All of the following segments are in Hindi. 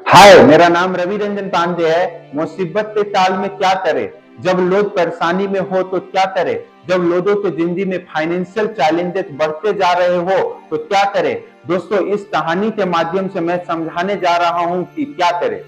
हाय, मेरा नाम रवि रंजन पांडे है। मुसीबत के साल में क्या करे, जब लोग परेशानी में हो तो क्या करे, जब लोगों की जिंदगी में फाइनेंशियल चैलेंजेस बढ़ते जा रहे हो तो क्या करे। दोस्तों, इस कहानी के माध्यम से मैं समझाने जा रहा हूं कि क्या करे।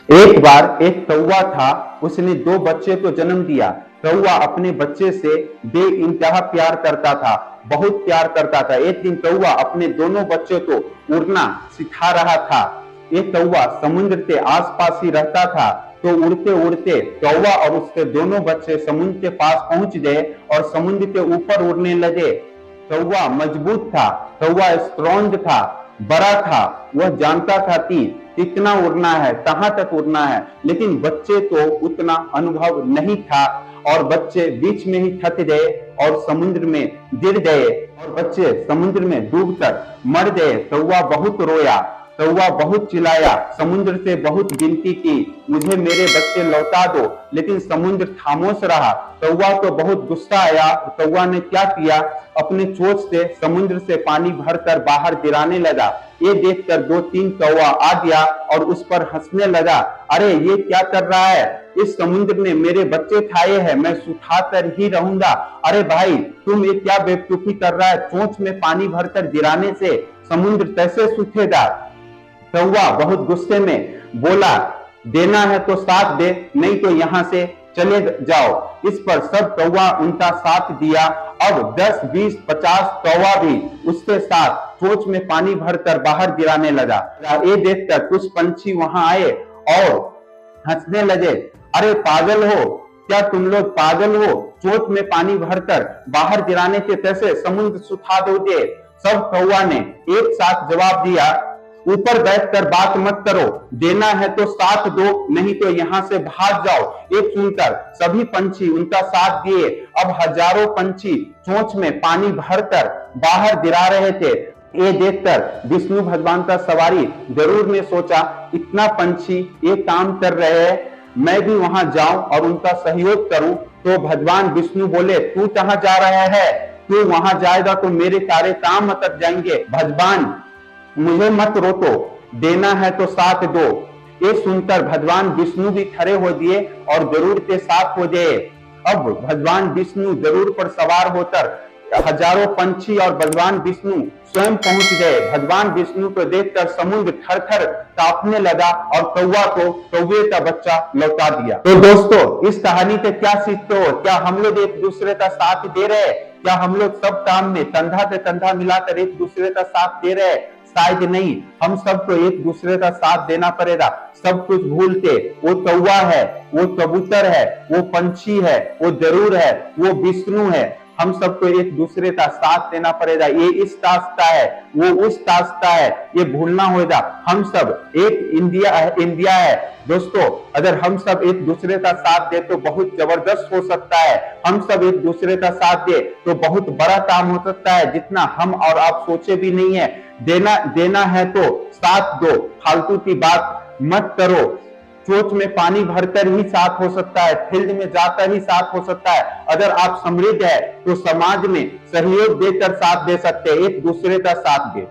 एक बार एक कौवा था, उसने दो बच्चे को जन्म दिया। कौवा अपने बच्चे से बेइंतहा प्यार करता था, बहुत प्यार करता था। एक दिन कौवा अपने दोनों बच्चे को उड़ना सिखा रहा था। ये कौवा समुद्र के आसपास ही रहता था। तो उड़ते उड़ते कौवा और उसके दोनों बच्चे समुद्र के पास पहुंच गए और समुद्र के ऊपर उड़ने लगे। कौवा मजबूत था, कौवा स्ट्रॉन्ग था, बड़ा था। वह जानता था कि कितना उड़ना है, कहां तक उड़ना है, लेकिन बच्चे को उतना अनुभव नहीं था और बच्चे बीच में ही थक गए और समुद्र में गिर गए और बच्चे समुद्र में डूबकर मर गए। कौवा बहुत रोया, कौवा बहुत चिल्लाया, समुद्र से बहुत विनती की, मुझे मेरे बच्चे लौटा दो, लेकिन समुद्र खामोश रहा। कौवा को बहुत गुस्सा आया। कौवा ने क्या किया, अपने चोंच से समुद्र से पानी भरकर बाहर गिराने लगा। ये देखकर दो तीन कौवा आ गया और उस पर हंसने लगा। अरे, ये क्या कर रहा है, इस समुद्र ने मेरे बच्चे खाए हैं, मैं सुखा कर ही रहूंगा। अरे भाई, तुम ये क्या बेवकूफी कर रहा है, चोंच में पानी भरकर गिराने से समुद्र कैसे सूखेगा। कौवा बहुत गुस्से में बोला, देना है तो साथ दे, नहीं तो यहां से चले जाओ। इस पर सब कौवा उनका साथ दिया। अब 10, 20, 50 कौवा भी उसके साथ चोंच में पानी भरकर बाहर गिराने लगा। ये देखकर कुछ पंछी वहां आए और हंसने लगे। अरे पागल हो क्या, तुम लोग पागल हो, चोंच में पानी भरकर बाहर गिराने के कैसे समुद्र सुखा दोगे। सब कौवा ने एक साथ जवाब दिया, ऊपर बैठकर बात मत करो, देना है तो साथ दो, नहीं तो यहाँ से भाग जाओ। एक सुनकर सभी पंछी उनका साथ दिए। अब हजारों पंछी चोंच में पानी भरकर बाहर गिरा रहे थे। ये देखकर विष्णु भगवान का सवारी गरुड़ ने सोचा, इतना पंछी ये काम कर रहे हैं, मैं भी वहां जाऊं और उनका सहयोग करूं। तो भगवान विष्णु बोले, तू कहां जा रहा है, तू वहां जाएगा तो मेरे सारे काम अटक जाएंगे। भगवान, मुझे मत रोको, देना है तो साथ दो। ये सुनकर भगवान विष्णु भी खड़े हो दिए और गरुड़ के साथ हो गए। अब भगवान विष्णु गरुड़ पर सवार होकर हजारों पंछी और भगवान विष्णु स्वयं पहुंच गए। भगवान विष्णु को देखकर समुद्र थर-थर कांपने लगा और कौवा को कौवे का बच्चा लौटा दिया। तो दोस्तों, इस कहानी से क्या सीखते हो, क्या हम लोग एक दूसरे का साथ दे रहे हैं, क्या हम लोग सब काम में कंधा से कंधा मिलाकर एक दूसरे का साथ दे रहे हैं। शायद नहीं, हम सबको एक दूसरे का साथ देना पड़ेगा। सब कुछ भूल के, वो कौवा है, वो कबूतर है, वो पंछी है, वो गरुड़ है, वो विष्णु है, हम सबको एक दूसरे का साथ देना पड़ेगा। ये इस टास्क का है, वो उस टास्क का है, ये भूलना होगा। हम सब एक इंडिया है दोस्तों। अगर हम सब एक दूसरे का साथ दे तो बहुत जबरदस्त हो सकता है। हम सब एक दूसरे का साथ दे तो बहुत बड़ा काम हो सकता है, जितना हम और आप सोचे भी नहीं है। देना है तो साथ दो, फालतू की बात मत करो। चोंच में पानी भरकर ही साथ हो सकता है, फील्ड में जाकर ही साथ हो सकता है। अगर आप समृद्ध है तो समाज में सहयोग देकर साथ दे सकते हैं, एक दूसरे का साथ दे।